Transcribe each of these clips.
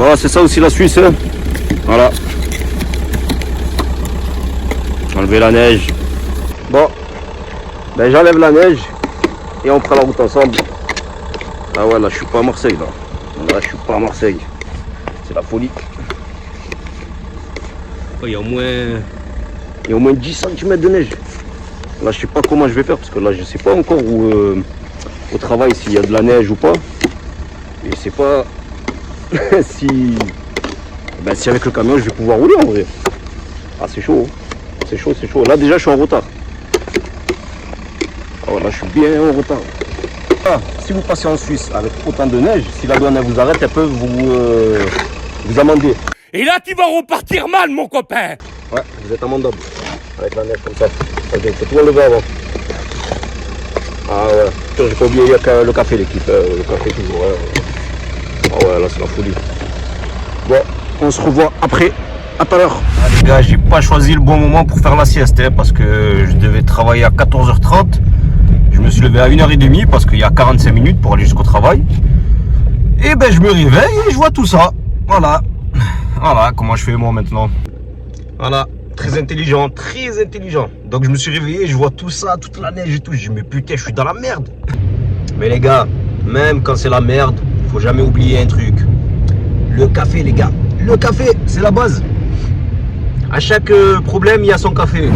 Bon, c'est ça aussi la Suisse. Hein. Voilà. Enlever la neige. Bon, ben j'enlève la neige et on prend la route ensemble. Ah ouais, là je suis pas à Marseille là. Là je suis pas à Marseille. C'est la folie. Il y a au moins 10 cm de neige. Là je sais pas comment je vais faire parce que là je sais pas encore où au travail s'il y a de la neige ou pas. Et je sais pas si avec le camion je vais pouvoir rouler en vrai. Ah c'est chaud. C'est chaud, c'est chaud. Là déjà je suis en retard. Oh là je suis bien en retard. Ah, si vous passez en Suisse avec autant de neige, si la douane vous arrête, elle peut vous amender. Et là tu vas repartir mal mon copain. Ouais, vous êtes amendable. Avec la neige comme ça. Il faut tout enlever avant. Ah ouais. J'ai pas oublié le café l'équipe. Le café toujours. Ouais. Ah ouais là c'est la folie. Bon, on se revoit après. À tout à l'heure. Ah, les gars, j'ai pas choisi le bon moment pour faire la sieste hein, parce que je devais travailler à 14h30. Je me suis levé à 1h30 parce qu'il y a 45 minutes pour aller jusqu'au travail. Et ben je me réveille et je vois tout ça. Voilà. Voilà comment je fais moi maintenant. Voilà. Très intelligent, très intelligent. Donc je me suis réveillé, je vois tout ça, toute la neige et tout. Je dis mais putain, je suis dans la merde. Mais les gars, même quand c'est la merde, faut jamais oublier un truc. Le café les gars. Le café, c'est la base. À chaque problème, il y a son café.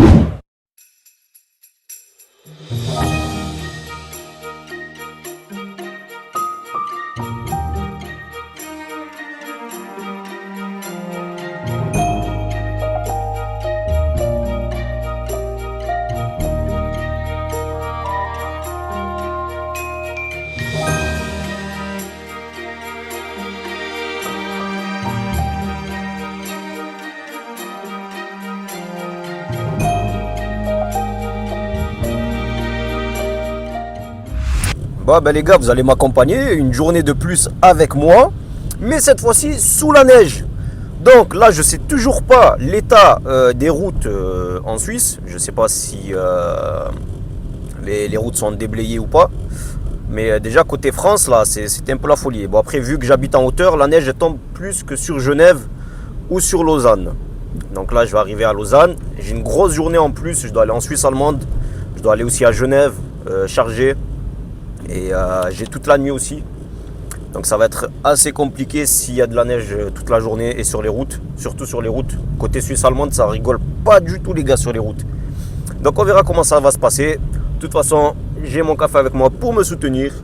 Bon ben les gars, vous allez m'accompagner une journée de plus avec moi, mais cette fois-ci sous la neige. Donc là je sais toujours pas l'état des routes en Suisse. Je sais pas si les routes sont déblayées ou pas. Mais déjà côté France là c'est un peu la folie. Bon après vu que j'habite en hauteur, la neige tombe plus que sur Genève ou sur Lausanne. Donc là je vais arriver à Lausanne. J'ai une grosse journée en plus, je dois aller en Suisse allemande. Je dois aller aussi à Genève charger. Et j'ai toute la nuit aussi. Donc ça va être assez compliqué s'il y a de la neige toute la journée et sur les routes. Surtout sur les routes. Côté Suisse allemande, ça rigole pas du tout les gars sur les routes. Donc on verra comment ça va se passer. De toute façon, j'ai mon café avec moi pour me soutenir.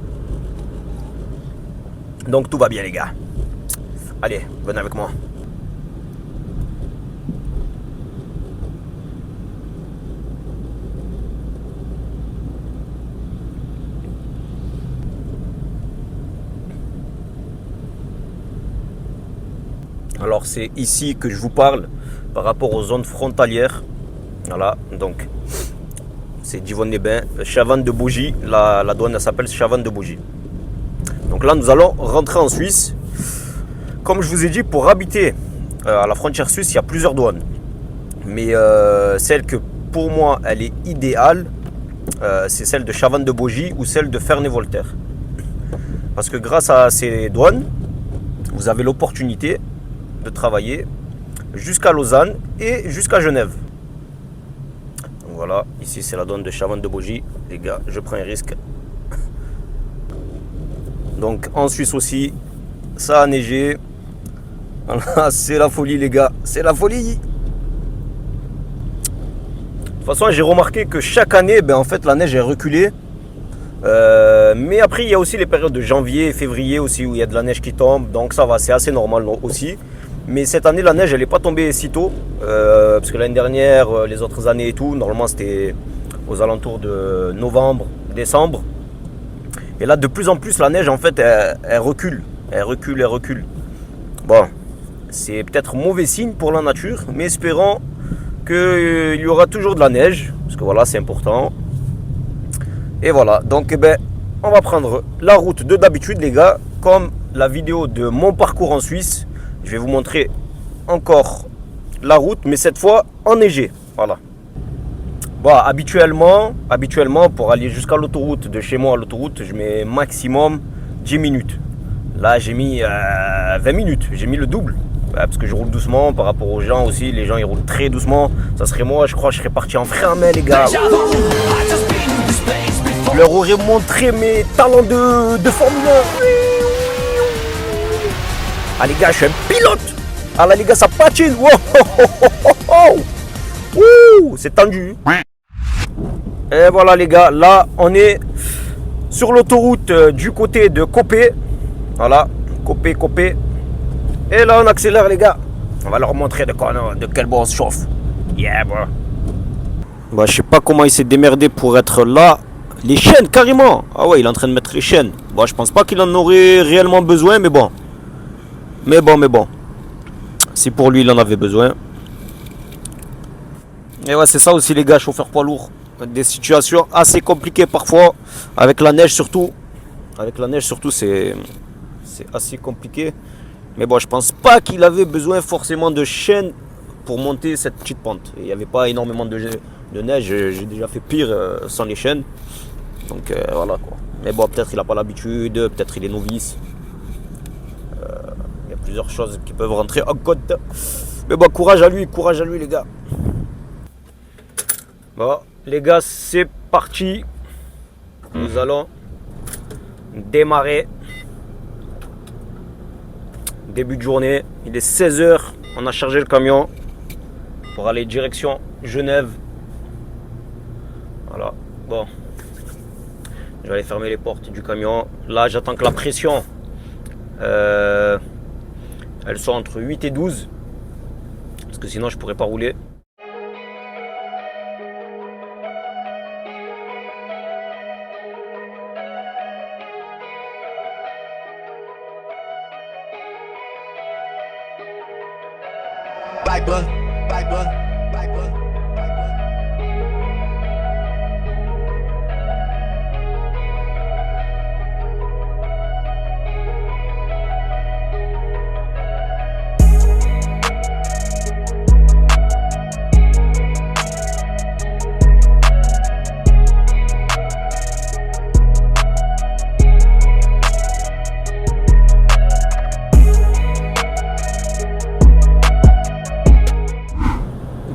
Donc tout va bien les gars. Allez, venez avec moi. Alors c'est ici que je vous parle par rapport aux zones frontalières. Voilà, donc c'est Divonne-les-Bains, Chavannes-de-Bougie. La douane elle s'appelle Chavannes-de-Bougie. Donc là nous allons rentrer en Suisse. Comme je vous ai dit, pour habiter à la frontière suisse, il y a plusieurs douanes. Mais celle que pour moi elle est idéale, c'est celle de Chavannes-de-Bougie ou celle de Ferney-Voltaire. Parce que grâce à ces douanes, vous avez l'opportunité de travailler jusqu'à Lausanne et jusqu'à Genève. Donc voilà, ici c'est la douane de Chavannes-de-Bougie. Les gars, je prends un risque. Donc en Suisse aussi, ça a neigé. Voilà, c'est la folie les gars, c'est la folie. De toute façon, j'ai remarqué que chaque année, en fait, la neige est reculée. Mais après, il y a aussi les périodes de janvier et février aussi où il y a de la neige qui tombe. Donc ça va, c'est assez normal aussi. Mais cette année, la neige, elle n'est pas tombée si tôt. Parce que l'année dernière, les autres années et tout, normalement, c'était aux alentours de novembre, décembre. Et là, de plus en plus, la neige, en fait, elle recule. Elle recule, elle recule. Bon, c'est peut-être mauvais signe pour la nature. Mais espérons qu'il y aura toujours de la neige. Parce que voilà, c'est important. Et voilà, donc on va prendre la route de d'habitude les gars. Comme la vidéo de mon parcours en Suisse. Je vais vous montrer encore la route, mais cette fois enneigée. Voilà. Bon, habituellement, pour aller jusqu'à l'autoroute, de chez moi à l'autoroute, je mets maximum 10 minutes. Là, j'ai mis 20 minutes. J'ai mis le double. Parce que je roule doucement par rapport aux gens aussi. Les gens, ils roulent très doucement. Ça serait moi, je crois, je serais parti en frein à main, les gars. Je leur aurais montré mes talents de Formule 1. Ah, les gars, je suis un pilote. Ah là, les gars, ça patine. Wow. Ouh, c'est tendu. Et voilà, les gars. Là, on est sur l'autoroute du côté de Copé. Voilà, Copé. Et là, on accélère, les gars. On va leur montrer de quel bois on se chauffe. Yeah, bro. Bah, je sais pas comment il s'est démerdé pour être là. Les chaînes, carrément. Ah ouais, il est en train de mettre les chaînes. Bon, je pense pas qu'il en aurait réellement besoin, mais bon. Mais bon. Si pour lui, il en avait besoin. Et ouais, c'est ça aussi, les gars, chauffeurs poids lourds. Des situations assez compliquées parfois. Avec la neige, surtout. C'est assez compliqué. Mais bon, je pense pas qu'il avait besoin forcément de chaînes pour monter cette petite pente. Il n'y avait pas énormément de neige. J'ai déjà fait pire sans les chaînes. Donc voilà quoi. Mais bon, peut-être il n'a pas l'habitude, peut-être il est novice. Il y a plusieurs choses qui peuvent rentrer en compte. Mais bon, courage à lui les gars. Bon, les gars, c'est parti. Nous allons démarrer. Début de journée, il est 16h. On a chargé le camion pour aller direction Genève. Voilà, bon. Je vais aller fermer les portes du camion. Là, j'attends que la pression elle soit entre 8 et 12. Parce que sinon, je pourrais pas rouler. Bye bye.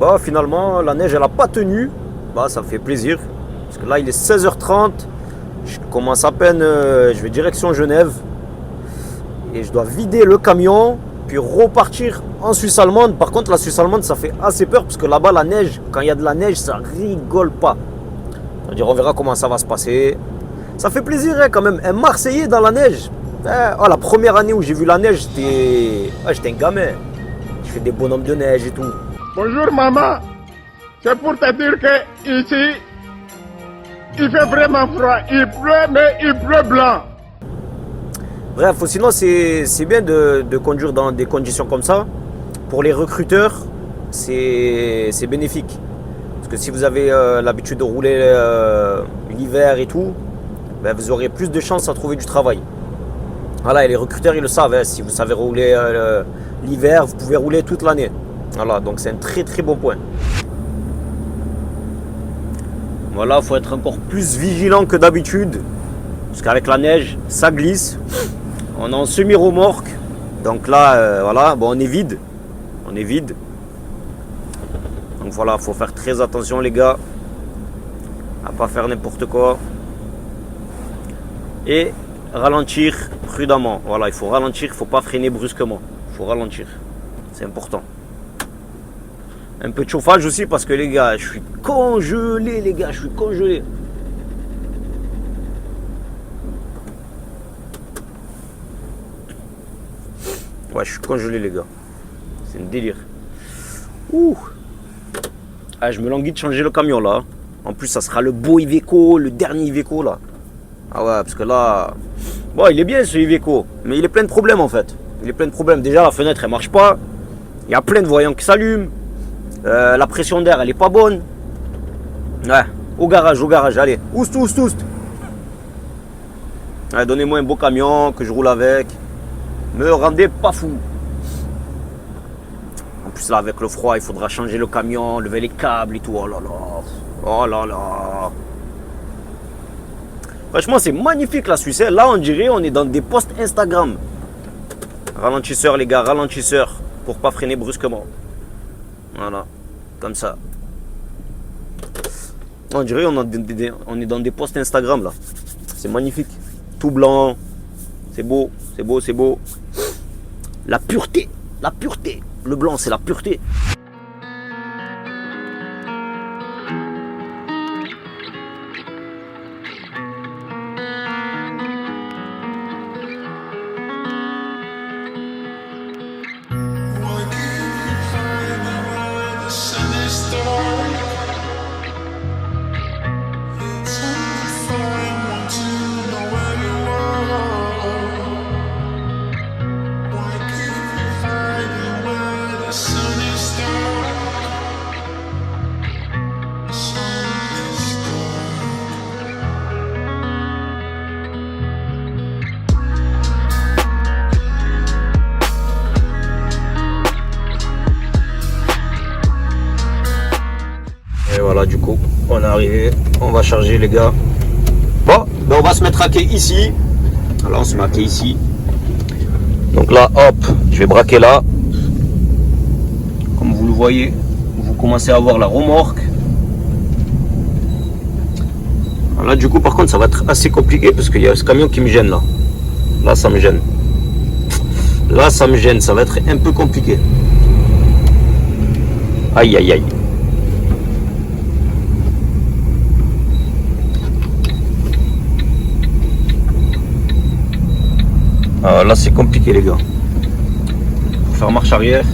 Bah finalement la neige elle a pas tenu. Bah ça fait plaisir. Parce que là il est 16h30. Je commence à peine, je vais direction Genève. Et je dois vider le camion. Puis repartir en Suisse allemande. Par contre la Suisse allemande ça fait assez peur. Parce que là-bas la neige, quand il y a de la neige ça rigole pas. C'est-à-dire on verra comment ça va se passer. Ça fait plaisir hein, quand même. Un Marseillais dans la neige. La première année où j'ai vu la neige j'étais un gamin. Je fais des bonhommes de neige et tout. Bonjour maman, c'est pour te dire que ici, il fait vraiment froid, il pleut mais il pleut blanc. Bref, sinon c'est bien de conduire dans des conditions comme ça. Pour les recruteurs, c'est bénéfique. Parce que si vous avez l'habitude de rouler l'hiver et tout, ben vous aurez plus de chances à trouver du travail. Voilà, et les recruteurs ils le savent, hein, si vous savez rouler l'hiver, vous pouvez rouler toute l'année. Voilà, donc c'est un très très bon point. Voilà, il faut être encore plus vigilant que d'habitude. Parce qu'avec la neige, ça glisse. On est en semi-remorque. Donc là, voilà, bon, on est vide. Donc voilà, il faut faire très attention les gars. À pas faire n'importe quoi. Et ralentir prudemment. Voilà, il faut ralentir, il ne faut pas freiner brusquement. Il faut ralentir. C'est important. Un peu de chauffage aussi parce que les gars, je suis congelé Ouais, je suis congelé les gars. C'est un délire. Ouh. Ah, je me languis de changer le camion là. En plus, ça sera le beau Iveco, le dernier Iveco là. Ah ouais, parce que là... Bon, il est bien ce Iveco, mais il est plein de problèmes en fait. Déjà, la fenêtre, elle marche pas. Il y a plein de voyants qui s'allument. La pression d'air elle est pas bonne. Ouais, au garage, allez, oust. Ouais, donnez-moi un beau camion que je roule avec. Me rendez pas fou. En plus là avec le froid il faudra changer le camion, lever les câbles et tout. Oh là là. Franchement c'est magnifique la Suisse. Là on dirait on est dans des posts Instagram. Ralentisseur les gars, ralentisseur. Pour pas freiner brusquement. Voilà, comme ça. On dirait on est dans des posts Instagram là. C'est magnifique. Tout blanc. C'est beau, c'est beau, c'est beau. La pureté, la pureté. Le blanc, c'est la pureté. Et voilà, du coup, on est arrivé. On va charger les gars. Bon, ben on va se mettre à quai ici. Alors on se met à quai ici. Donc là, hop, je vais braquer là. Comme vous le voyez, vous commencez à voir la remorque. Alors là, du coup, par contre, ça va être assez compliqué parce qu'il y a ce camion qui me gêne là. Là, ça me gêne. Là, ça me gêne. Ça va être un peu compliqué. Aïe, aïe, aïe. Là c'est compliqué les gars. Pour faire marche arrière,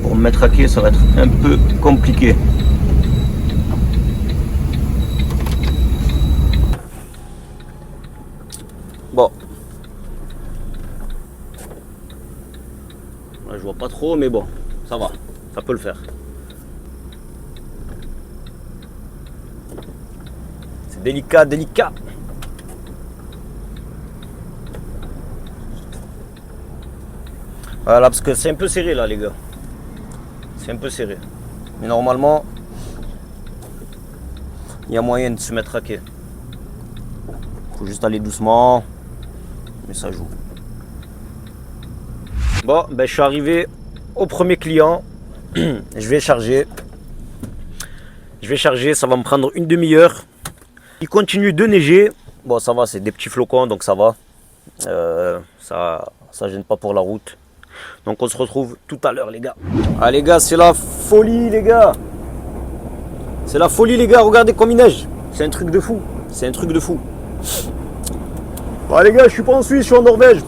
pour me mettre à quai, ça va être un peu compliqué. Bon. Là, je vois pas trop, mais bon, ça va, ça peut le faire. C'est délicat, délicat. Voilà, parce que c'est un peu serré là les gars. C'est un peu serré. Mais normalement, il y a moyen de se mettre à quai. Faut juste aller doucement. Mais ça joue. Bon, ben je suis arrivé au premier client. Je vais charger. Ça va me prendre une demi-heure. Il continue de neiger. Bon, ça va, c'est des petits flocons, donc ça va. Ça gêne pas pour la route. Donc on se retrouve tout à l'heure les gars. Ah les gars, c'est la folie les gars. C'est la folie les gars, regardez comme il neige. C'est un truc de fou. C'est un truc de fou. Ah les gars, je suis pas en Suisse, je suis en Norvège.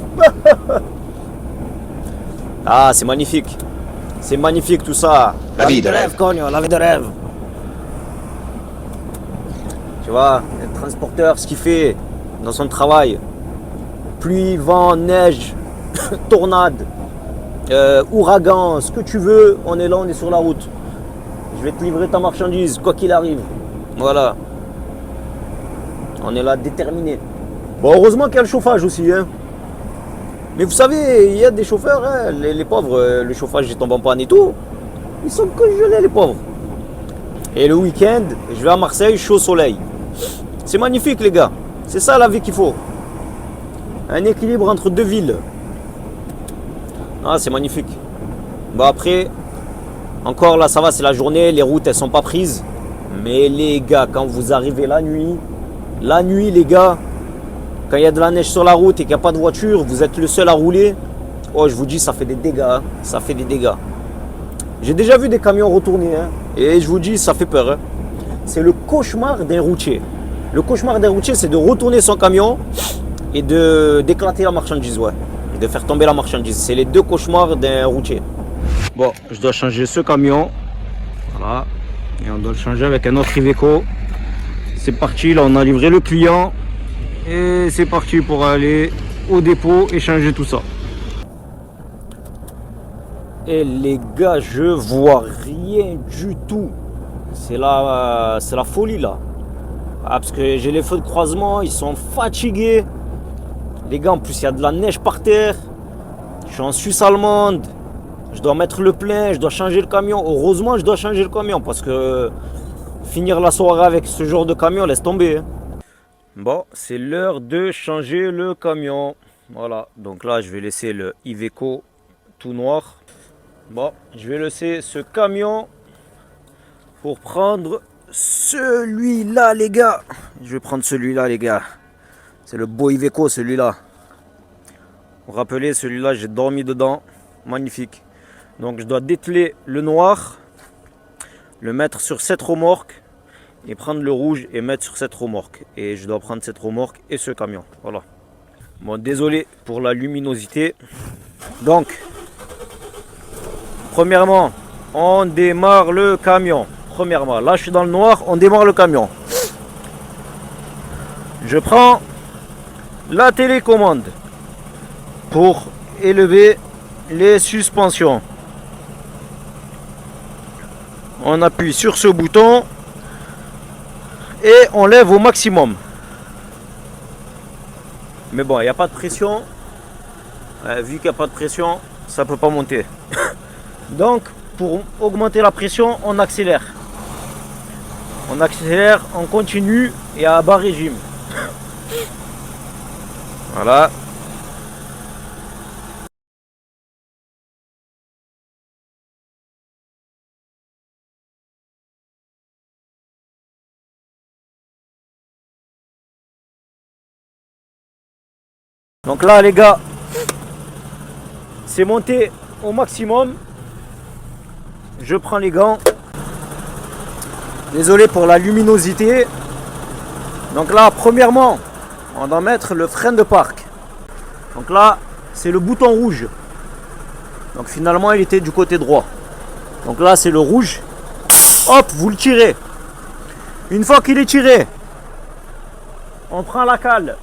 Ah c'est magnifique. C'est magnifique tout ça. La vie de rêve, cognon, la vie de rêve. Tu vois, le transporteur, ce qu'il fait dans son travail. Pluie, vent, neige, tornade. Ouragan, ce que tu veux, on est là, on est sur la route. Je vais te livrer ta marchandise, quoi qu'il arrive. Voilà. On est là déterminé. Bon, heureusement qu'il y a le chauffage aussi. Hein. Mais vous savez, il y a des chauffeurs, hein, les pauvres, le chauffage est tombé en panne et tout. Ils sont congelés, les pauvres. Et le week-end, je vais à Marseille, je suis au soleil. C'est magnifique, les gars. C'est ça la vie qu'il faut. Un équilibre entre deux villes. Ah, c'est magnifique. Bon, après, encore là, ça va, c'est la journée, les routes, elles sont pas prises. Mais les gars, quand vous arrivez la nuit, les gars, quand il y a de la neige sur la route et qu'il n'y a pas de voiture, vous êtes le seul à rouler. Oh, je vous dis, ça fait des dégâts. Hein. Ça fait des dégâts. J'ai déjà vu des camions retourner. Hein, et je vous dis, ça fait peur. Hein. C'est le cauchemar d'un routier. Le cauchemar d'un routier, c'est de retourner son camion et d'éclater la marchandise, ouais. De faire tomber la marchandise. C'est les deux cauchemars d'un routier. Bon, je dois changer ce camion. Voilà. Et on doit le changer avec un autre Iveco. C'est parti, là on a livré le client. Et c'est parti pour aller au dépôt et changer tout ça. Et les gars, je vois rien du tout. C'est la folie là. Ah, parce que j'ai les feux de croisement, ils sont fatigués. Les gars, en plus, il y a de la neige par terre. Je suis en Suisse allemande. Je dois mettre le plein, je dois changer le camion. Heureusement, je dois changer le camion parce que finir la soirée avec ce genre de camion, laisse tomber. Hein. Bon, c'est l'heure de changer le camion. Voilà, donc là je vais laisser le Iveco tout noir. Bon, je vais laisser ce camion pour prendre celui-là les gars. Je vais prendre celui-là les gars. C'est le beau Iveco celui-là. Vous vous rappelez, celui-là j'ai dormi dedans. Magnifique. Donc je dois dételer le noir, le mettre sur cette remorque et prendre le rouge et mettre sur cette remorque. Et je dois prendre cette remorque et ce camion. Voilà. Bon, désolé pour la luminosité. Donc, premièrement, on démarre le camion. Premièrement, là je suis dans le noir, on démarre le camion. Je prends la télécommande pour élever les suspensions. On appuie sur ce bouton et on lève au maximum. Mais bon, il n'y a pas de pression. Vu qu'il n'y a pas de pression, ça ne peut pas monter. Donc, pour augmenter la pression, on accélère. On accélère, on continue et à bas régime. Voilà. Donc là les gars, c'est monté au maximum. Je prends les gants. Désolé pour la luminosité. Donc là, premièrement, on va mettre le frein de parc. Donc là, c'est le bouton rouge. Donc finalement, il était du côté droit. Donc là, c'est le rouge. Hop, vous le tirez. Une fois qu'il est tiré, on prend la cale.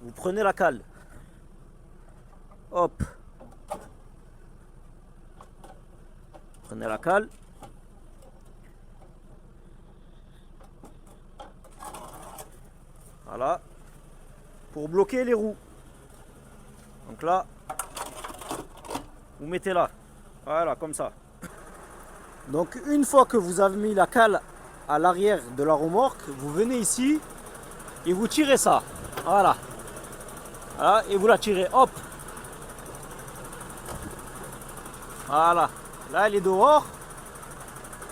Vous prenez la cale. Hop. Prenez la cale. Voilà. Pour bloquer les roues. Donc là, vous mettez là. Voilà, comme ça. Donc une fois que vous avez mis la cale à l'arrière de la remorque, vous venez ici et vous tirez ça. Voilà. Voilà, et vous la tirez. Hop. Voilà. Là, elle est dehors.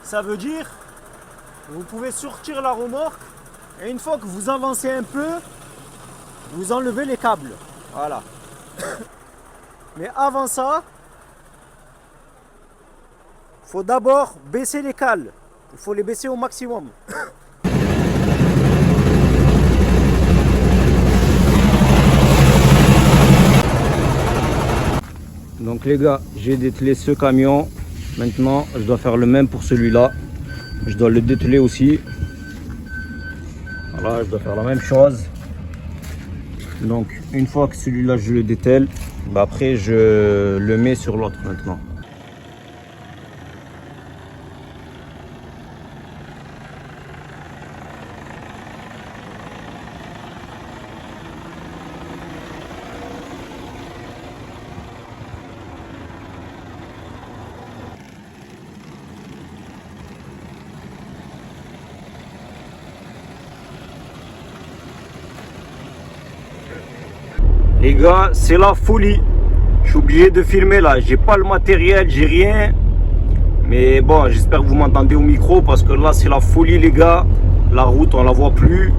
Ça veut dire vous pouvez sortir la remorque et une fois que vous avancez un peu, vous enlevez les câbles. Voilà. Mais avant ça, il faut d'abord baisser les cales. Il faut les baisser au maximum. Donc les gars, j'ai dételé ce camion. Maintenant, je dois faire le même pour celui-là. Je dois le dételer aussi. Voilà, je dois faire la même chose. Donc, une fois que celui-là, je le dételle, bah après, je le mets sur l'autre maintenant. Les gars, c'est la folie. Je suis obligé de filmer là. J'ai pas le matériel, j'ai rien. Mais bon, j'espère que vous m'entendez au micro parce que là, c'est la folie, les gars. La route, on la voit plus.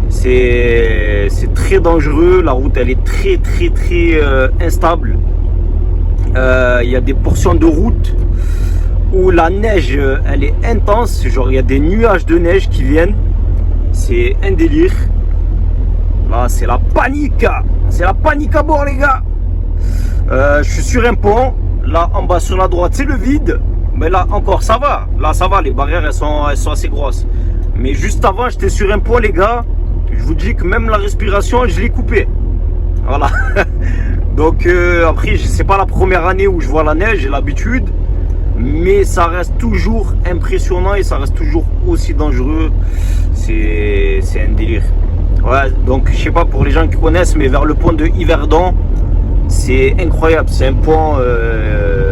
C'est très dangereux. La route, elle est très instable. Il y a des portions de route où la neige, elle est intense. Genre, il y a des nuages de neige qui viennent. C'est un délire. Là, c'est la panique. C'est la panique à bord, les gars. Je suis sur un pont. Là, en bas sur la droite, c'est le vide. Mais là, encore, ça va. Là, ça va. Les barrières, elles sont assez grosses. Mais juste avant, j'étais sur un pont, les gars. Je vous dis que même la respiration, je l'ai coupée. Voilà. Donc, après, c'est pas la première année où je vois la neige. J'ai l'habitude. Mais ça reste toujours impressionnant et ça reste toujours aussi dangereux. C'est un délire. Ouais, donc je sais pas pour les gens qui connaissent, mais vers le pont de Yverdon, c'est incroyable. C'est un pont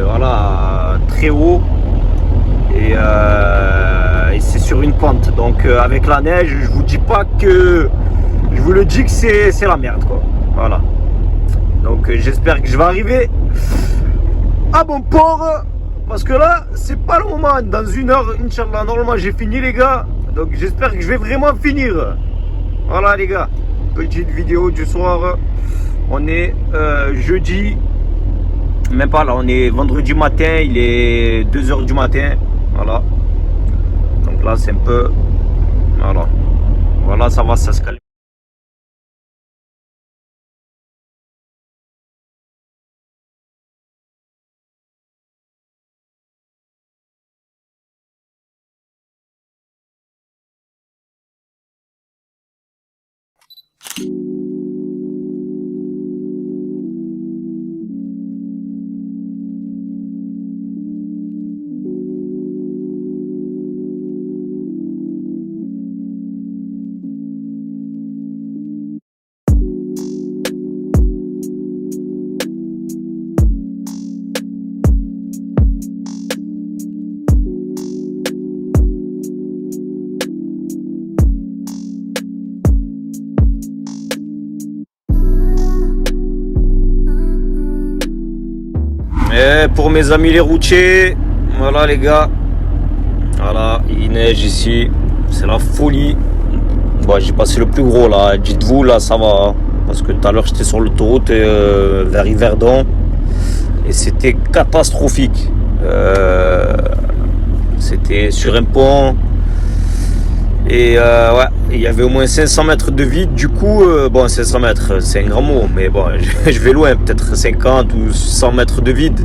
voilà, très haut et c'est sur une pente. Donc avec la neige, je vous dis pas que, je vous le dis que c'est la merde quoi. Voilà. Donc j'espère que je vais arriver à bon port. Parce que là, c'est pas le moment. Dans 1 heure, Inch'Allah, normalement j'ai fini les gars. Donc j'espère que je vais vraiment finir. Voilà les gars. Petite vidéo du soir. On est jeudi. Même pas là, on est vendredi matin. Il est 2 heures du matin. Voilà. Donc là, c'est un peu... Voilà. Voilà, ça va, ça se calme. Et pour mes amis les routiers, voilà les gars, voilà, il neige ici, c'est la folie. Bon, j'ai passé le plus gros là, dites-vous là ça va, parce que tout à l'heure j'étais sur l'autoroute vers Yverdon et c'était catastrophique. C'était sur un pont et ouais, il y avait au moins 500 mètres de vide. Du coup, bon, 500 mètres, c'est un grand mot, mais bon, je vais loin, peut-être 50 ou 100 mètres de vide.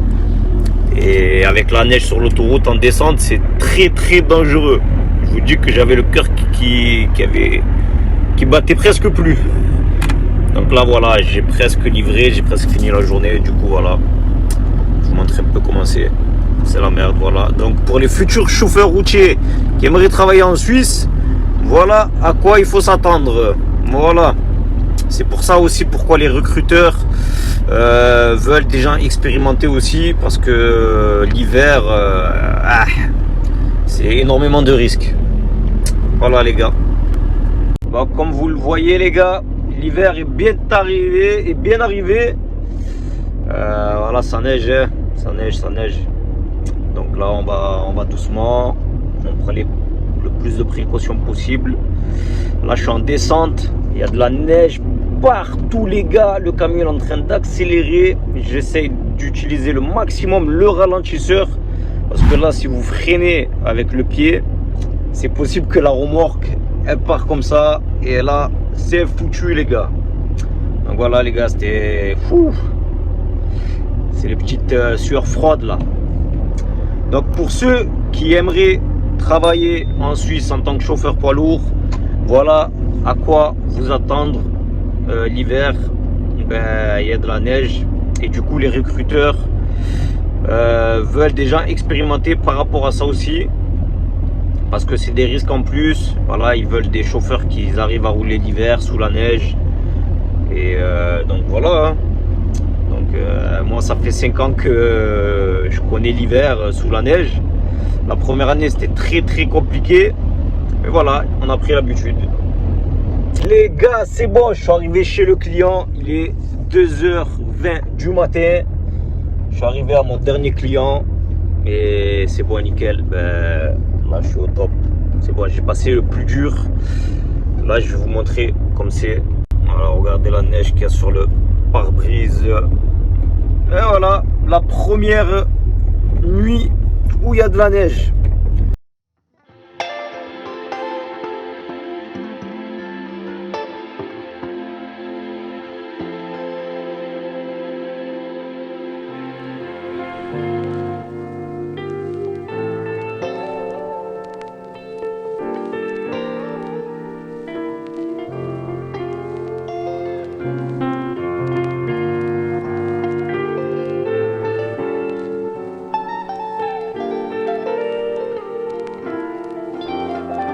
Et avec la neige sur l'autoroute en descente, c'est très très dangereux. Je vous dis que j'avais le cœur qui battait presque plus. Donc là, voilà, j'ai presque livré, j'ai presque fini la journée. Du coup, voilà, je vous montre un peu comment c'est. C'est la merde, voilà. Donc pour les futurs chauffeurs routiers qui aimeraient travailler en Suisse, voilà à quoi il faut s'attendre. Voilà. C'est pour ça aussi pourquoi les recruteurs veulent des gens expérimentés aussi, parce que l'hiver, c'est énormément de risques. Voilà les gars. Bon, comme vous le voyez les gars, l'hiver est bien arrivé. Voilà, ça neige, hein. Ça neige. Donc là, on va doucement. On prend le plus de précautions possible. Là, je suis en descente. Il y a de la neige partout, les gars. Le camion est en train d'accélérer. J'essaye d'utiliser le maximum le ralentisseur. Parce que là, si vous freinez avec le pied, c'est possible que la remorque, elle part comme ça. Et là, c'est foutu, les gars. Donc voilà, les gars, c'était fou. C'est les petites sueurs froides, là. Donc pour ceux qui aimeraient travailler en Suisse en tant que chauffeur poids lourd, voilà à quoi vous attendre l'hiver. Il y a de la neige et du coup les recruteurs veulent des gens expérimentés par rapport à ça aussi, parce que c'est des risques en plus. Voilà, ils veulent des chauffeurs qui arrivent à rouler l'hiver sous la neige. Et donc voilà, hein. Moi ça fait 5 ans que je connais l'hiver sous la neige. La première année c'était très très compliqué, mais voilà, on a pris l'habitude. Les gars, c'est bon, je suis arrivé chez le client. Il est 2h20 du matin. Je suis arrivé à mon dernier client et c'est bon, nickel. Là je suis au top, c'est bon, j'ai passé le plus dur. Là je vais vous montrer comme c'est. Alors regardez la neige qu'il y a sur le pare-brise. Et voilà, la première nuit où il y a de la neige.